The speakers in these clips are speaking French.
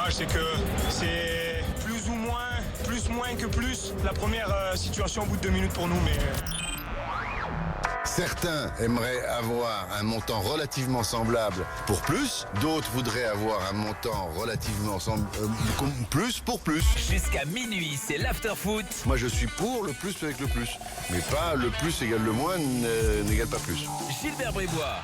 match, c'est que c'est plus moins que plus. La première situation au bout de 2 minutes pour nous, mais... Certains aimeraient avoir un montant relativement semblable pour plus, d'autres voudraient avoir un montant relativement plus pour plus. Jusqu'à minuit, c'est l'after-foot. Moi je suis pour le plus avec le plus, mais pas le plus égale le moins n'égale pas plus. Gilbert Bribois.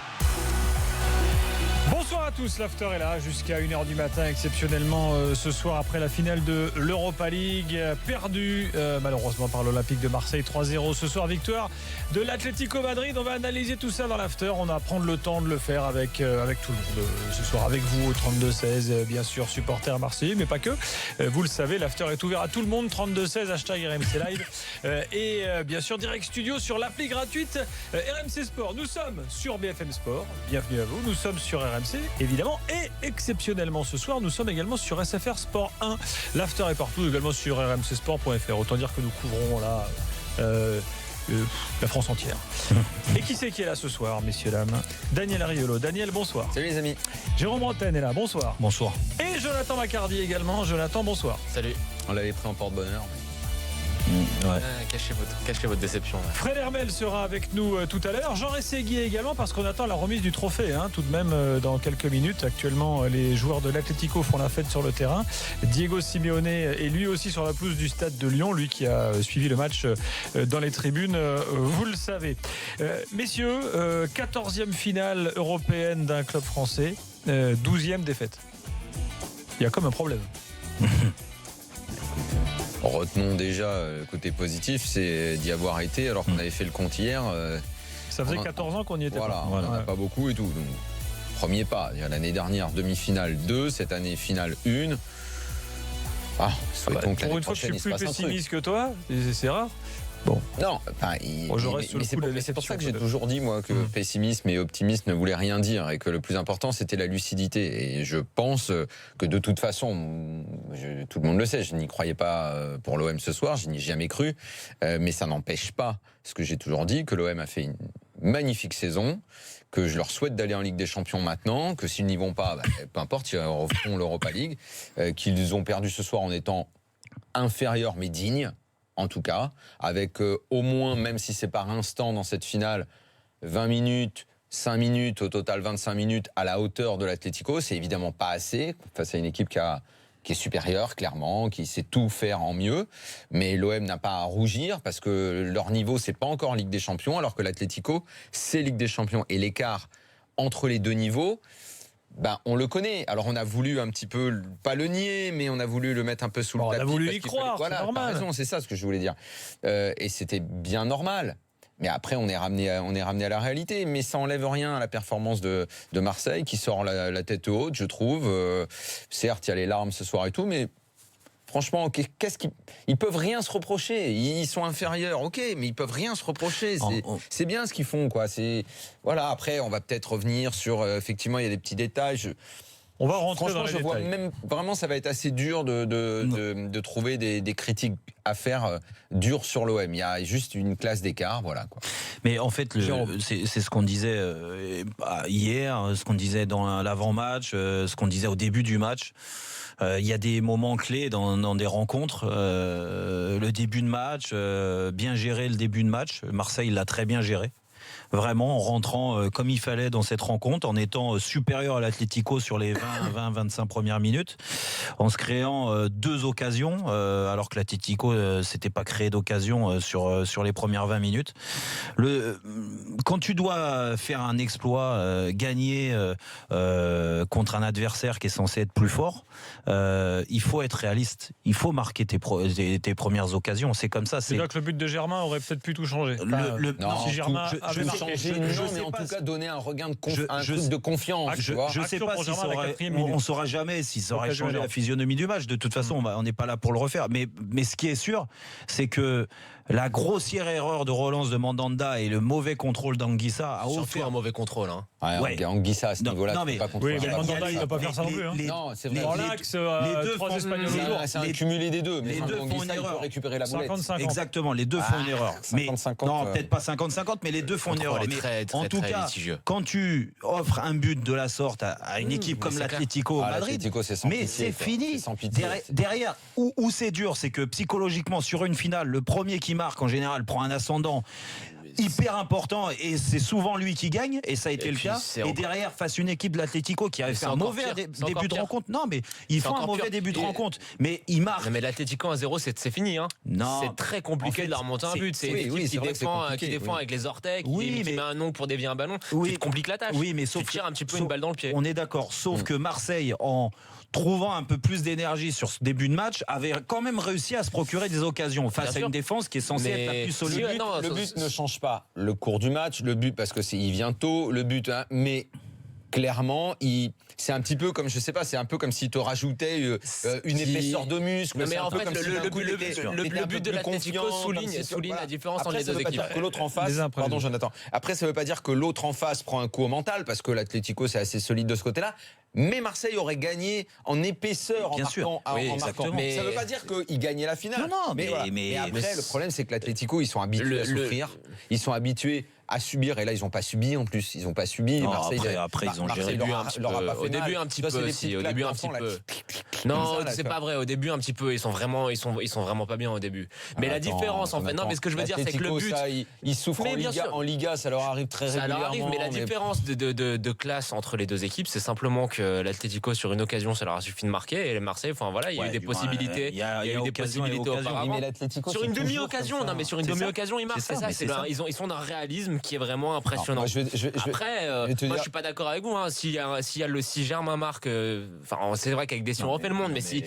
Bonsoir à tous, l'after est là jusqu'à 1h du matin exceptionnellement ce soir après la finale de l'Europa League perdue malheureusement par l'Olympique de Marseille 3-0 ce soir, victoire de l'Atlético Madrid. On va analyser tout ça dans l'after, on va prendre le temps de le faire avec tout le monde ce soir, avec vous au 32-16 bien sûr, supporters marseillais mais pas que, vous le savez, l'after est ouvert à tout le monde, 32-16 hashtag RMC Live et bien sûr direct studio sur l'appli gratuite RMC Sport. Nous sommes sur BFM Sport, bienvenue à vous, nous sommes sur RMC évidemment, et exceptionnellement ce soir nous sommes également sur SFR Sport 1. L'after est partout, également sur rmcsport.fr. Autant dire que nous couvrons là la France entière. Et qui c'est qui est là ce soir, messieurs dames? Daniel Ariolo. Daniel, bonsoir. Salut les amis. Jérôme Rantaine est là, bonsoir. Bonsoir. Et Jonathan Macardy également. Jonathan, bonsoir. Salut. On l'avait pris en porte-bonheur. Ouais. Cachez votre déception. Là. Fred Hermel sera avec nous tout à l'heure. Jean Rességui également, parce qu'on attend la remise du trophée tout de même dans quelques minutes. Actuellement, les joueurs de l'Atlético font la fête sur le terrain. Diego Simeone est lui aussi sur la pelouse du stade de Lyon, lui qui a suivi le match dans les tribunes, vous le savez. Messieurs, 14e finale européenne d'un club français, 12e défaite. Il y a comme un problème. Retenons déjà le côté positif, c'est d'y avoir été alors qu'on avait fait le compte hier. Ça faisait 14 ans qu'on y était. Voilà, on n'en a pas beaucoup et tout. Donc, premier pas. L'année dernière, demi-finale 2, cette année finale 1. Souhaitons que pour l'année une fois que je prochaine, suis il se plus passe un truc. pessimiste que toi, c'est rare. Bon. Non, je reste sur le coup de la c'est pour ça que j'ai déception, toujours dit moi que pessimisme et optimisme ne voulaient rien dire et que le plus important c'était la lucidité. Et je pense que de toute façon, tout le monde le sait, je n'y croyais pas pour l'OM ce soir, je n'y ai jamais cru, mais ça n'empêche pas, ce que j'ai toujours dit, que l'OM a fait une magnifique saison, que je leur souhaite d'aller en Ligue des Champions maintenant, que s'ils n'y vont pas, peu importe, ils referont l'Europa League, qu'ils ont perdu ce soir en étant inférieurs mais dignes. En tout cas, avec au moins, même si c'est par instant dans cette finale, 20 minutes, 5 minutes, au total 25 minutes à la hauteur de l'Atlético, c'est évidemment pas assez face à une équipe qui est supérieure, clairement, qui sait tout faire en mieux. Mais l'OM n'a pas à rougir parce que leur niveau, c'est pas encore Ligue des Champions, alors que l'Atlético, c'est Ligue des Champions. Et l'écart entre les deux niveaux, on le connaît. Alors on a voulu un petit peu, pas le nier, mais on a voulu le mettre un peu sous le tapis. On a voulu y croire, voilà, c'est normal. t'as raison, c'est ça ce que je voulais dire. Et c'était bien normal. Mais après, on est ramené à la réalité. Mais ça enlève rien à la performance de Marseille, qui sort la tête haute, je trouve. Certes, il y a les larmes ce soir et tout, mais franchement, ils peuvent rien se reprocher. Ils sont inférieurs, ok, mais ils peuvent rien se reprocher. C'est bien ce qu'ils font, quoi. Voilà. Après, on va peut-être revenir sur. Effectivement, il y a des petits détails. On va rentrer Franchement, dans les je vois détails. même vraiment, ça va être assez dur de trouver des critiques à faire dures sur l'OM. Il y a juste une classe d'écart, voilà quoi. Mais en fait, c'est ce qu'on disait hier, ce qu'on disait dans l'avant-match, ce qu'on disait au début du match. Il y a des moments clés dans des rencontres. Le début de match, bien gérer le début de match. Marseille l'a très bien géré. Vraiment en rentrant comme il fallait dans cette rencontre, en étant supérieur à l'Atlético sur les 20-25 premières minutes, en se créant 2 occasions, alors que l'Atlético s'était pas créé d'occasion sur les premières 20 minutes. Quand tu dois faire un exploit, gagner contre un adversaire qui est censé être plus fort, il faut être réaliste. Il faut marquer tes premières occasions. C'est comme ça. C'est là que le but de Germain aurait peut-être pu tout changer. Non, si Germain avait marqué, mais en tout cas donner un regain de truc de confiance. Je ne sais pas si on ne saura jamais si ça aurait changé la physionomie du match. De toute façon, on n'est pas là pour le refaire. Mais ce qui est sûr, c'est que La grossière erreur de relance de Mandanda et le mauvais contrôle d'Anguissa a Surtout offert un mauvais contrôle. Ouais. Anguissa à ce Non, niveau-là, non, tu peux mais- pas contrôler. Oui, mais Il y a- Mandanda, il y il a- va pas faire ça non les- plus. Hein. les- Non, c'est les- vrai. Dans les- l'axe, les deux 3 font- Espagnols les au deux- jour. C'est un les- cumulé des deux. Mais les deux font Anguissa, une il peut erreur. récupérer la boulette. 50-50. Exactement, les deux font une erreur. Mais 50-50, non, peut-être pas 50-50, mais les deux font une Contrôle erreur. est Mais très, très, en tout très cas, litigieux. quand tu offres un but de la sorte à une équipe comme c'est clair. l'Atlético Ah, Madrid, l'Atlético, c'est sans mais pitié, c'est quoi. fini. C'est sans pitié. Derrière, où c'est dur, c'est que psychologiquement, sur une finale, le premier qui marque, en général, prend un ascendant hyper important et c'est souvent lui qui gagne et ça a été Et le puis, cas. c'est Et encore- derrière, face à une équipe de l'Atlético qui avait Mais fait c'est un encore mauvais pire, c'est début encore de pire. rencontre. Non, mais ils C'est font un encore mauvais pire. début de Et- rencontre. Mais ils marquent. Non, mais l'Atlético 1-0, c'est fini. Hein. Non. C'est très compliqué En fait, de leur remonter un but. C'est une oui, équipe oui, qui c'est vrai que c'est défend, compliqué, qui défend oui. avec les orteils, Oui, qui mais- met un ongle pour dévier un ballon. Oui. Tu te compliques la tâche. Oui, mais sauf tu tires un petit peu sauf- une balle dans le pied. On est d'accord. Sauf que Marseille, en trouvant un peu plus d'énergie sur ce début de match, avait quand même réussi à se procurer des occasions face Bien à sûr. une défense qui est censée Mais être la plus si, solide. ouais, non, Le ça- but ne change pas le cours du match, le but parce que il vient tôt, le but, hein, mais clairement, c'est un petit peu comme, je sais pas, c'est un peu comme s'il te rajoutait une épaisseur de muscle. Non, mais c'est un en peu fait, comme si d'un coup, il était un peu but de plus l'Atlético confiant, souligne comme si- la différence entre Après, les ça deux veut pas équipes. dire que l'autre en face, Les imprévus. pardon Jonathan, après ça veut pas dire que l'autre en face prend un coup au mental parce que l'Atlético c'est assez solide de ce côté-là. Mais Marseille aurait gagné en épaisseur Bien en sûr. marquant. Oui, en exactement. marquant. Mais- Ça veut pas dire qu'il gagnait la finale. Non, non, mais- voilà. mais- après, mais- le problème, c'est que l'Atlético, ils sont habitués à souffrir. Ils sont habitués à subir. Et là, ils n'ont pas subi en plus. Ils n'ont pas subi. Non, Marseille, après, ils ont Marseille géré. leur a- leur a pas fait Au début, mal. un petit Ça, peu c'est des aussi. petites Au claques début, un d'enfant, petit là. peu. Comme Non, ça, là, c'est quoi. pas vrai. Au début, un petit peu. Ils sont vraiment pas bien au début. Mais la Attends, différence, en fait, non, Jonathan, mais ce que je veux dire, c'est que le l'Atlético, but. ça, ils souffrent Mais bien sûr. en Liga, ça leur arrive très Ça leur régulièrement. arrive, mais la différence de classe entre les deux équipes, c'est simplement que l'Atlético, sur une occasion, ça leur a suffi de marquer, et Marseille, enfin voilà, il y a eu des possibilités. Il y a eu des occasion et possibilités occasion. auparavant. Mais l'Atlético, Sur c'est une toujours demi-occasion, comme ça. non mais sur une C'est ça. demi-occasion, ils marquent, C'est ça, c'est ça. mais c'est c'est ça. ils sont d'un réalisme qui est vraiment impressionnant. Moi, je vais- Après, je vais te moi dire- je suis pas d'accord avec vous. Hein. Si Germain marque, enfin c'est vrai qu'avec Deschamps on refait le monde, mais si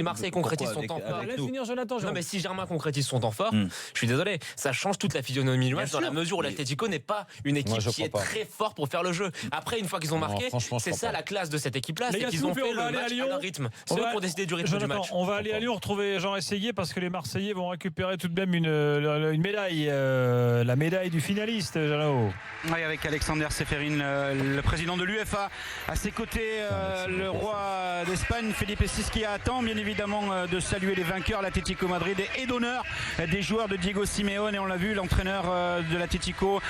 Marseille concrétise son temps fort, Laisse finir Jonathan. non mais si Germain concrétise son temps fort, Hmm. je suis désolé, ça change toute la physionomie du match dans sûr. la mesure où l'Atlético n'est pas une équipe je qui est crois pas. très forte pour faire le jeu. Après, une fois qu'ils ont marqué, franchement, je c'est crois ça pas. la classe de cette équipe-là, Les c'est gars, qu'ils s'il ont vous plaît, fait on va le aller à match à Lyon. leur rythme. On C'est eux va- qui ont décidé du rythme du Jonathan, match. on va aller à Lyon retrouver Jean Rességuier parce que les Marseillais vont récupérer tout de même une médaille, la médaille du finaliste, Jeannot. Oui, avec Alexander Seferin, le président de l'UEFA. À ses côtés, le roi d'Espagne, Felipe VI, qui attend bien évidemment de saluer les vainqueurs, l'Atlético Madrid, et d'honneur des joueurs de Diego Simeone. Et on l'a vu, l'entraîneur de l'Atlético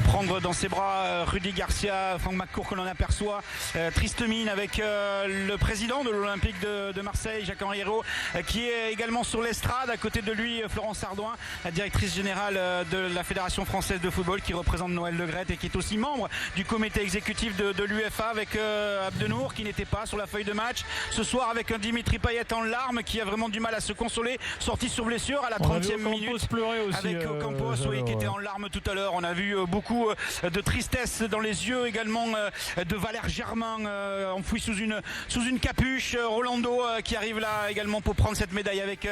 prendre dans ses bras Rudy Garcia, Franck McCourt, que l'on aperçoit, triste mine, avec le président de l'Olympique de Marseille, Jacques-Henri Hérault, qui est également sur l'estrade. À côté de lui, Florence Ardouin, la directrice générale de la Fédération française de football, qui représente Noël Le Graët et qui est aussi membre du comité exécutif de l'UEFA, avec Abdenour, qui n'était pas sur la feuille de match ce soir, avec un Dimitri Payet en larmes, qui a vraiment du mal à se consoler, sorti sur blessure à la On a vu 30e Ocampos minute. pleurer aussi. Avec Ocampos, Jeannot, qui était en larmes tout à l'heure. On a vu beaucoup de tristesse dans les yeux également de Valère Germain, enfoui sous une capuche. Rolando qui arrive là également pour prendre cette médaille avec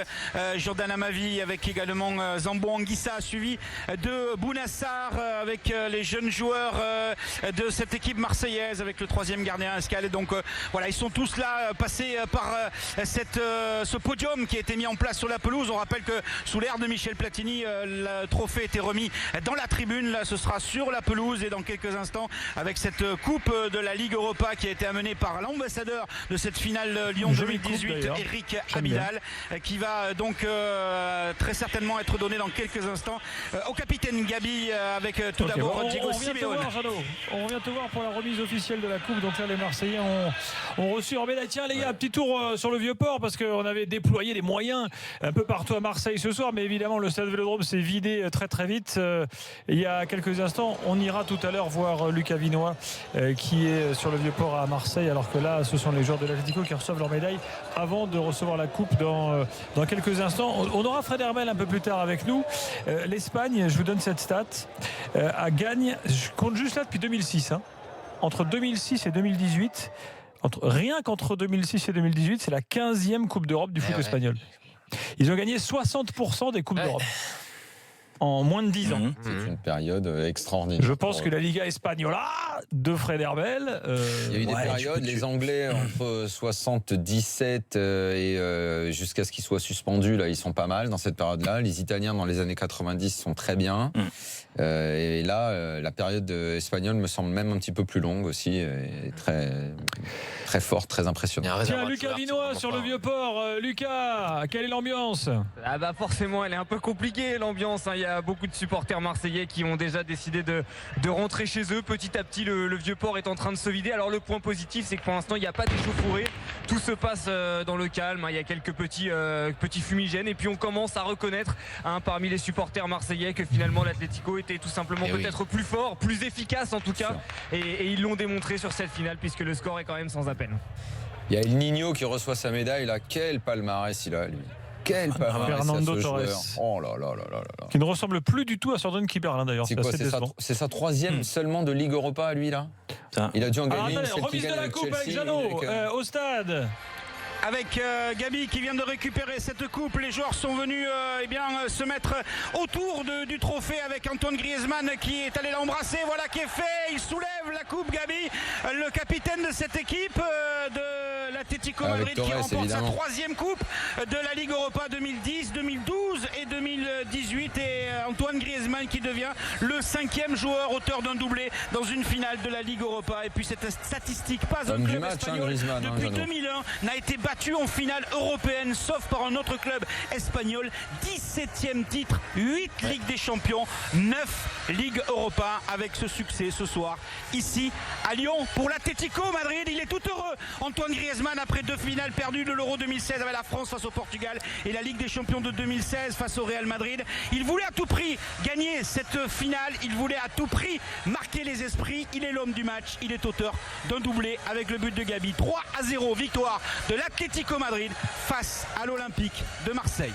Jordan Amavi, avec également Zambo Anguissa, suivi de Bounassar, avec les jeunes joueurs de cette équipe marseillaise, avec le troisième gardien Escal. Donc voilà, ils sont tous là, passés par ce podium qui a été mis en place sur la pelouse. On rappelle que sous l'ère de Michel Platini, le trophée était remis dans la tribune. Là, ce sera sur la pelouse, et dans quelques instants, avec cette coupe de la Ligue Europa qui a été amenée par l'ambassadeur de cette finale Lyon Jolie 2018, coupe, d'ailleurs. Eric J'aime bien. Abidal, qui va donc très certainement être donné dans quelques instants au capitaine Gabi, avec tout Ok, d'abord bon, Diego on vient te Simeone. voir, Jeannot. On vient te voir pour la remise officielle de la coupe. Donc là, les Marseillais ont reçu leur médaille. Tiens, les gars, petit tour sur le Vieux-Port, parce qu'on avait déployé des moyens un peu partout à Marseille ce soir, mais évidemment le stade Vélodrome s'est vidé très très vite. Il y a quelques instants, on ira tout à l'heure voir Lucas Vinoy qui est sur le Vieux-Port à Marseille, alors que là, ce sont les joueurs de l'Atlético qui reçoivent leur médaille avant de recevoir la coupe dans quelques instants. On aura Fred Hermel un peu plus tard avec nous. L'Espagne, je vous donne cette stat, gagne, je compte juste là depuis 2006, hein. Entre 2006 et 2018, rien qu'entre 2006 et 2018, c'est la 15e Coupe d'Europe du foot ouais. espagnol. Ils ont gagné 60% des Coupes d'Europe. en moins de 10 ans. C'est une période extraordinaire. Je pense que la Liga Espagnola de Fred Herbel. Il y a eu des périodes, les Anglais entre 77 et jusqu'à ce qu'ils soient suspendus, là, ils sont pas mal dans cette période-là. Les Italiens dans les années 90 sont très bien. Et là, la période espagnole me semble même un petit peu plus longue aussi, et très forte, très impressionnante. Tiens, Lucas Vinois sur le Vieux-Port. Lucas, quelle est l'ambiance ? Ah bah forcément, elle est un peu compliquée l'ambiance. Il y a beaucoup de supporters marseillais qui ont déjà décidé de rentrer chez eux. Petit à petit, le Vieux-Port est en train de se vider. Alors le point positif, c'est que pour l'instant, il n'y a pas d'échauffourée. Tout se passe dans le calme. Il y a quelques petits fumigènes. Et puis on commence à reconnaître parmi les supporters marseillais que finalement l'Atlético était tout simplement peut-être plus fort, plus efficace en tout cas. Et ils l'ont démontré sur cette finale puisque le score est quand même sans appel. Il y a El Niño qui reçoit sa médaille là. Quel palmarès il a, lui. Quel palmarès Fernando ce Torres. joueur. Oh là là là là là. Qui ne ressemble plus du tout à Jordan Kiberlin d'ailleurs. C'est sa troisième seulement de Ligue Europa à lui là. Il a dû en gagner une, celle remise qui de la coupe avec Jeannot au stade. Avec Gabi qui vient de récupérer cette coupe, les joueurs sont venus se mettre autour du trophée avec Antoine Griezmann qui est allé l'embrasser. Voilà qui est fait, il soulève la coupe, Gabi, le capitaine de cette équipe de l'Atlético Madrid qui remporte sa troisième coupe de la Ligue Europa 2010, 2012 et 2018, et Antoine Griezmann qui devient le 5e joueur auteur d'un doublé dans une finale de la Ligue Europa. Et puis cette statistique, pas un club espagnol depuis 2001 n'a été battu en finale européenne, sauf par un autre club espagnol. 17e titre, 8 Ligues des Champions, 9 Ligues Europa, avec ce succès ce soir ici à Lyon pour l'Atlético Madrid. Il est tout heureux, Antoine Griezmann, après 2 finales perdues de l'Euro 2016 avec la France face au Portugal et la Ligue des Champions de 2016 face au Real Madrid. Il voulait à tout prix gagner cette finale, il voulait à tout prix marquer les esprits. Il est l'homme du match, il est auteur d'un doublé avec le but de Gabi. 3-0, victoire de l'Atlético Madrid face à l'Olympique de Marseille.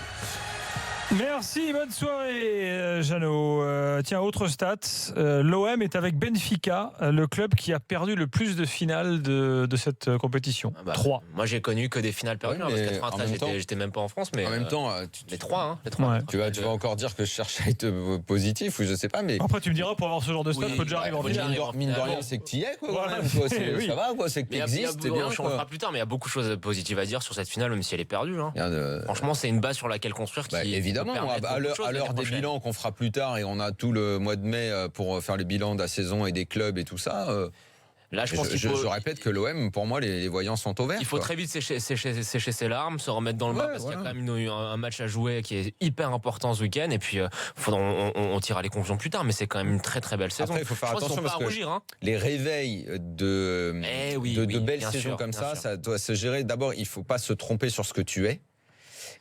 Merci, bonne soirée Jeannot. Tiens, autre stat, l'OM est avec Benfica, le club qui a perdu le plus de finales de cette compétition. 3. Moi j'ai connu que des finales perdues, parce que 93 j'étais même pas en France, mais en même temps les 3. Ouais. Tu vas encore dire que je cherche à être positif ou je sais pas, mais après tu me diras, pour avoir ce genre de stat, faut déjà arriver en finale. Mine de rien, c'est que tu y es, quoi. Voilà. Ça va, quoi. C'est que tu existes, c'est bien. On en fera plus tard, mais il y a beaucoup de choses positives à dire sur cette finale, même si elle est perdue. Franchement, c'est une base sur laquelle construire qui évidemment, à l'heure des bilans qu'on fera plus tard, et on a tout le mois de mai pour faire les bilans de la saison et des clubs et tout ça. Là, je répète que l'OM, pour moi, les voyants sont au vert. Il faut très vite sécher ses larmes, se remettre dans le bain, parce qu'il y a quand même un match à jouer qui est hyper important ce week-end. Et puis, on tirera les conclusions plus tard, mais c'est quand même une très très belle saison. Après, il faut faire attention parce que les réveils de belles saisons comme ça doit se gérer. D'abord, il ne faut pas se tromper sur ce que tu es.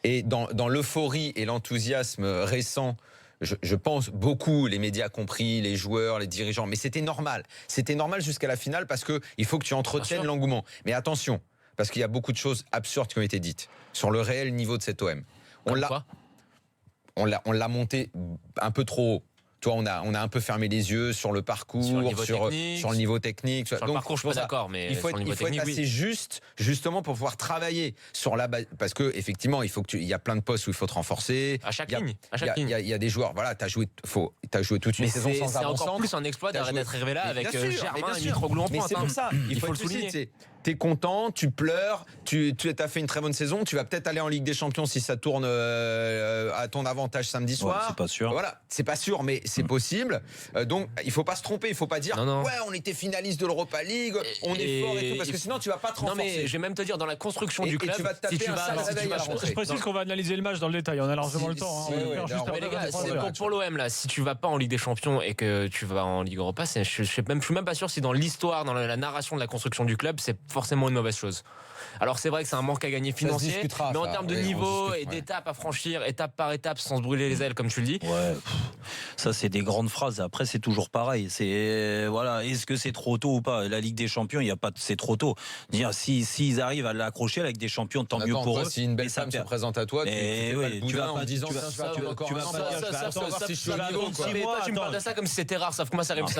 Et dans l'euphorie et l'enthousiasme récent, je pense beaucoup, les médias compris, les joueurs, les dirigeants, mais c'était normal. C'était normal jusqu'à la finale parce qu'il faut que tu entretiennes l'engouement. Mais attention, parce qu'il y a beaucoup de choses absurdes qui ont été dites sur le réel niveau de cet OM. On l'a monté un peu trop haut. On a un peu fermé les yeux sur le parcours, sur le niveau technique. Sur le parcours, je suis pas d'accord, mais il faut être assez juste, justement, pour pouvoir travailler sur la base. Parce que effectivement, il y a plein de postes où il faut te renforcer. À chaque ligne. Il y a des joueurs. Voilà, t'as joué toute une saison sans avant-centre. C'est encore plus un exploit d'être arrivé là avec Germain et Mitroglou en pointe. Mais c'est pour ça. Il faut le souligner. T'es content, tu pleures, tu as fait une très bonne saison, tu vas peut-être aller en Ligue des Champions si ça tourne à ton avantage samedi soir. C'est pas sûr. Voilà, c'est pas sûr, mais c'est possible. Donc il faut pas se tromper, il faut pas dire ouais, on était finaliste de l'Europa League, on est fort et tout, parce que sinon tu vas pas te renforcer. Non mais je vais même te dire, dans la construction du club, tu vas te taper un sale réveil à la rentrée. Je précise qu'on va analyser le match dans le détail, on a largement le temps. Mais les gars, pour l'OM là, si tu vas pas en Ligue des Champions et que tu vas en Ligue Europa, je suis même pas sûr si dans l'histoire, dans la narration de la construction du club, c'est forcément une mauvaise chose. Alors c'est vrai que c'est un manque à gagner financier, mais en termes de niveau et d'étapes à franchir, étape par étape, sans se brûler les ailes, comme tu le dis. Ouais, ça c'est des grandes phrases. Après, c'est toujours pareil. Voilà, est-ce que c'est trop tôt ou pas? La Ligue des Champions, il y a pas, c'est trop tôt. Dire s'ils arrivent à l'accrocher avec des champions, tant mieux pour eux. Si une belle femme se présente à toi, tu fais pas le boudin en disant tu vas tu me parles de ça comme si c'était rare. Ça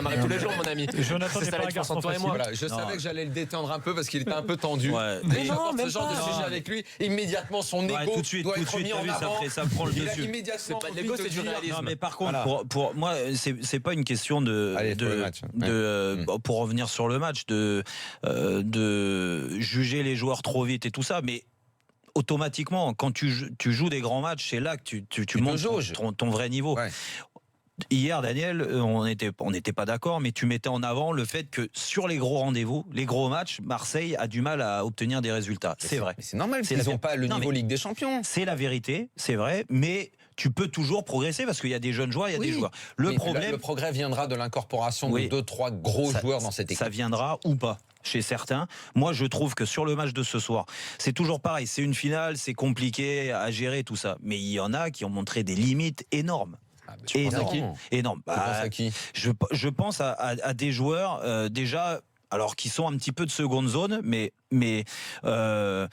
m'arrive tous les jours, mon ami. Je n'attendais pas un garçon toi et moi. Voilà, je savais que j'allais le détendre un peu parce qu'il était un peu tendu. Mais non, ce genre de sujet avec lui, immédiatement son ego tout de suite, doit être mis en avant. ça prend le dessus. C'est pas de l'ego, c'est du réalisme. Non, mais par contre, pour moi, c'est pas une question pour revenir sur le match, de juger les joueurs trop vite et tout ça, mais automatiquement, quand tu joues des grands matchs, c'est là que tu montes ton vrai niveau. Ouais. Hier, Daniel, on n'était pas d'accord, mais tu mettais en avant le fait que sur les gros rendez-vous, les gros matchs, Marseille a du mal à obtenir des résultats. C'est vrai. C'est normal, ils n'ont pas le niveau Ligue des Champions. C'est la vérité, c'est vrai, mais tu peux toujours progresser parce qu'il y a des jeunes joueurs, il y a des joueurs. Le progrès viendra de l'incorporation de 2-3 gros joueurs dans cette équipe. Ça viendra ou pas chez certains. Moi, je trouve que sur le match de ce soir, c'est toujours pareil. C'est une finale, c'est compliqué à gérer, tout ça. Mais il y en a qui ont montré des limites énormes. Énorme. Tu penses à qui? Je pense à des joueurs déjà, alors qui sont un petit peu de seconde zone, mais je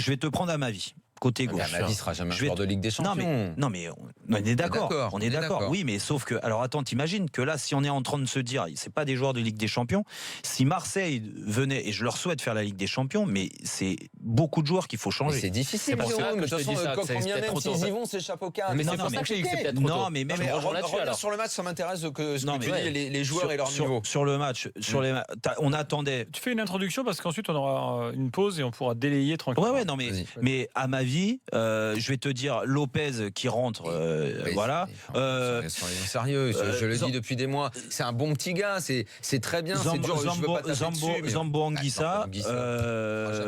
vais te prendre à ma vie. Côté gauche. Ma vie sera jamais un joueur de Ligue des Champions. Non, mais on est d'accord. On est d'accord. Oui, mais sauf que, alors attends, t'imagines que là, si on est en train de se dire, c'est pas des joueurs de Ligue des Champions, si Marseille venait, et je leur souhaite faire la Ligue des Champions, mais c'est beaucoup de joueurs qu'il faut changer. Mais c'est difficile. C'est pour ça que je te dis ça. Combien même s'ils y vont, c'est chapeau carré. Mais c'est pour ça que j'ai dit que c'est peut-être trop tôt. Non, mais même revenir sur le match, ça m'intéresse ce que tu dis, les joueurs et leur niveau. Sur le match, on attendait. Tu fais une introduction parce qu'ensuite on aura une pause et on pourra délayer tranquillement. Ouais, non, mais à ma vie, je vais te dire Lopez qui rentre, voilà. Soyons sérieux, je le dis depuis des mois. C'est un bon petit gars, c'est très bien. C'est dur, je veux pas taper dessus. Zambo Anguissa,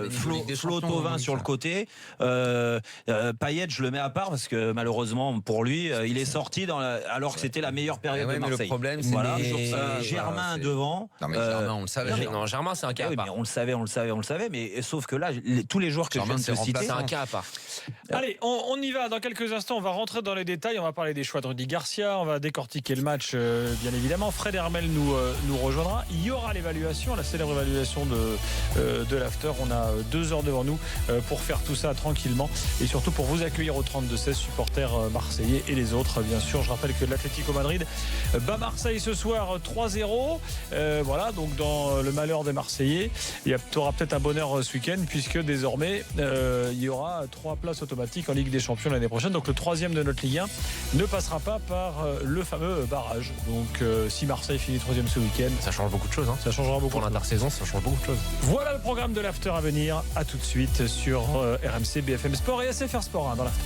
Flo Thauvin sur le côté. Payet, je le mets à part parce que malheureusement pour lui, il est sorti alors que c'était la meilleure période de Marseille. Mais le problème, c'est Germain devant. Non mais Germain, on le savait. Non, Germain, c'est un cas à part. On le savait. Mais sauf que là, tous les joueurs que je viens de te citer, c'est un cas à part. Allez, on y va. Dans quelques instants, on va rentrer dans les détails. On va parler des choix de Rudy Garcia. On va décortiquer le match, bien évidemment. Fred Hermel nous rejoindra. Il y aura l'évaluation, la célèbre évaluation de l'after. On a 2 heures devant nous pour faire tout ça tranquillement et surtout pour vous accueillir au 32-16 supporters marseillais et les autres, bien sûr. Je rappelle que l'Atlético Madrid bat Marseille ce soir 3-0. Voilà, donc dans le malheur des Marseillais, tu auras peut-être un bonheur ce week-end puisque désormais, il y aura 3 places automatiques en Ligue des Champions l'année prochaine. Donc le 3e de notre Ligue 1 ne passera pas par le fameux barrage. Donc si Marseille finit 3e ce week-end, ça change beaucoup de choses. Ça changera beaucoup. Pour l'intersaison, ça change beaucoup de choses. Voilà le programme de l'after à venir. À tout de suite sur RMC, BFM Sport et SFR Sport 1 dans l'after.